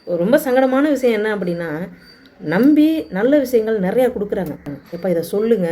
ரொம்ப சங்கடமான விஷயம் என்ன அப்படின்னா, நம்பி நல்ல விஷயங்கள் நிறையா குடுக்குறாங்க. "எப்பா இத சொல்லுங்க,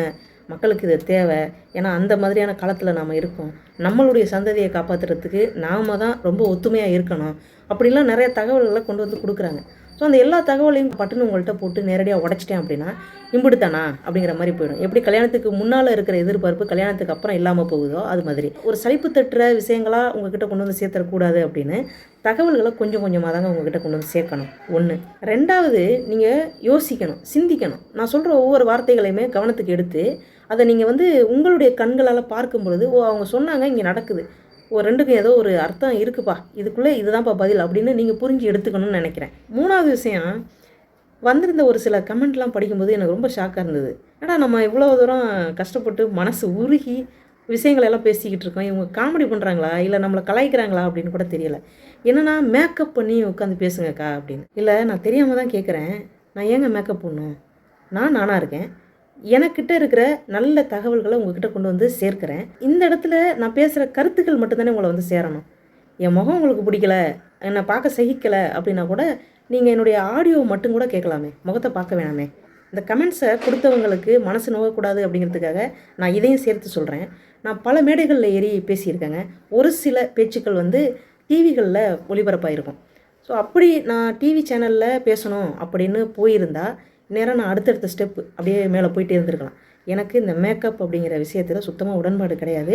மக்களுக்கு இது தேவை." ஏன்னா அந்த மாதிரியான காலத்தில் நாம் இருக்கோம். நம்மளுடைய சந்ததியை காப்பாற்றுறதுக்கு நாம தான் ரொம்ப ஒத்துமையா இருக்கணும். அப்படிலாம் நிறைய தகவல்கள கொண்டு வந்து குடுக்குறாங்க. ஸோ அந்த எல்லா தகவலையும் பட்டுன்னு உங்கள்ட்ட போட்டு நேரடியா உடைச்சிட்டேன் அப்படின்னா, இம்புட்டுதானா அப்படிங்கிற மாரி போயிடும். எப்படி கல்யாணத்துக்கு முன்னால இருக்கிற எதிர்பார்ப்பு கல்யாணத்துக்கு அப்புறம் இல்லாம போகுதோ, அது மாதிரி. ஒரு சலிப்பு தட்டுற விஷயங்களா உங்ககிட்ட கொண்டு வந்து சேர்த்துறக்கூடாது அப்படின்னு, தகவல்கள கொஞ்சம் கொஞ்சமா தாங்க உங்ககிட்ட கொண்டு வந்து சேர்க்கணும். 1. 2வது நீங்க யோசிக்கணும், சிந்திக்கணும். நான் சொல்ற ஒவ்வொரு வார்த்தைகளையுமே கவனத்துக்கு எடுத்து, அத நீங்க வந்து உங்களுடைய கண்களால பார்க்கும்பொழுது, "ஓ! அவங்க சொன்னாங்க, இங்க நடக்குது. ஓ 2க்கும் ஏதோ ஒரு அர்த்தம் இருக்குப்பா. இதுக்குள்ள இதுதான்ப்பா பதில்." அப்படின்னு நீங்க புரிஞ்சு எடுத்துக்கணும்னு நெனைக்கிறேன். 3வது விஷயம், வந்திருந்த ஒரு சில கமெண்ட்லாம் படிக்கும்போது எனக்கு ரொம்ப ஷாக்கா இருந்தது. என்னடா நம்ம இவ்வளோ தூரம் கஷ்டப்பட்டு மனசு உருகி விஷயங்கள எல்லாம் பேசிக்கிட்டு இருக்கோம். இவங்க காமெடி பண்றாங்களா? இல்ல நம்மள கலாய்க்கிறாங்களா? அப்படின்னு கூட தெரியல. என்னன்னா, "மேக்கப் பண்ணி உட்காந்து பேசுங்கக்கா" அப்படின்னு. இல்ல நான் தெரியாம தான் கேட்குறேன். நான் ஏங்க மேக்கப் பண்ணணும்? நானா இருக்கேன். எனக்கிட்ட இருக்கிற நல்ல தகவல்கள உங்ககிட்ட கொண்டு வந்து சேர்க்கிறேன். இந்த இடத்துல நான் பேசுற கருத்துக்கள் மட்டும் தானே உங்கள வந்து சேரணும். என் முகம் உங்களுக்கு பிடிக்கல, என்ன பார்க்க சகிக்கல அப்படின்னா கூட, நீங்க என்னுடைய ஆடியோ மட்டும் கூட கேட்கலாமே. முகத்த பார்க்க வேணாமே. இந்த கமெண்ட்ஸ குடுத்தவங்களுக்கு மனசு நோகக்கூடாது அப்படிங்கிறதுக்காக, நான் இதையும் சேர்த்து சொல்றேன். நான் பல மேடைகள்ல ஏறி பேசியிருக்கேங்க. ஒரு சில பேச்சுக்கள் வந்து டிவிகள்ல ஒளிபரப்பாயிருக்கும். ஸோ அப்படி நான் டிவி சேனல்ல பேசணும் அப்படின்னு போயிருந்தா, நேரா நான் அடுத்தடுத்த ஸ்டெப் அப்படியே மேலே போயிட்டே இருந்திருக்கலாம். எனக்கு இந்த மேக்கப் அப்படிங்கிற விஷயத்துல சுத்தமா உடன்பாடு கிடையாது.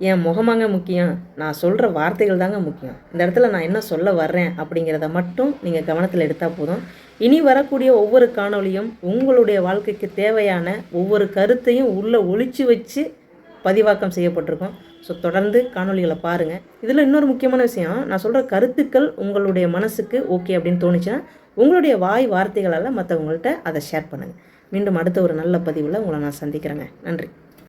என் முகமாங்க முக்கியம். நான் சொல்ற வார்த்தைகள் தாங்க முக்கியம். இந்த இடத்துல நான் என்ன சொல்ல வர்றேன் அப்படிங்கிறத மட்டும் நீங்க கவனத்துல எடுத்தா போதும். இனி வரக்கூடிய ஒவ்வொரு காணொளியும் உங்களுடைய வாழ்க்கைக்கு தேவையான ஒவ்வொரு கருத்தையும் உள்ள ஒளிச்சு வச்சு பதிவாக்கம் செய்யப்பட்டிருக்கும். ஸோ தொடர்ந்து காணொளிகள பாருங்க. இதில இன்னொரு முக்கியமான விஷயம், நான் சொல்ற கருத்துக்கள் உங்களுடைய மனசுக்கு ஓகே அப்படின்னு தோணுச்சுன்னா, உங்களுடைய வாய் வார்த்தைகளால மத்தவங்கள்ட்ட அத ஷேர் பண்ணுங்க. மீண்டும் அடுத்த ஒரு நல்ல பதிவுல உங்கள நான் சந்திக்கிறேங்க. நன்றி.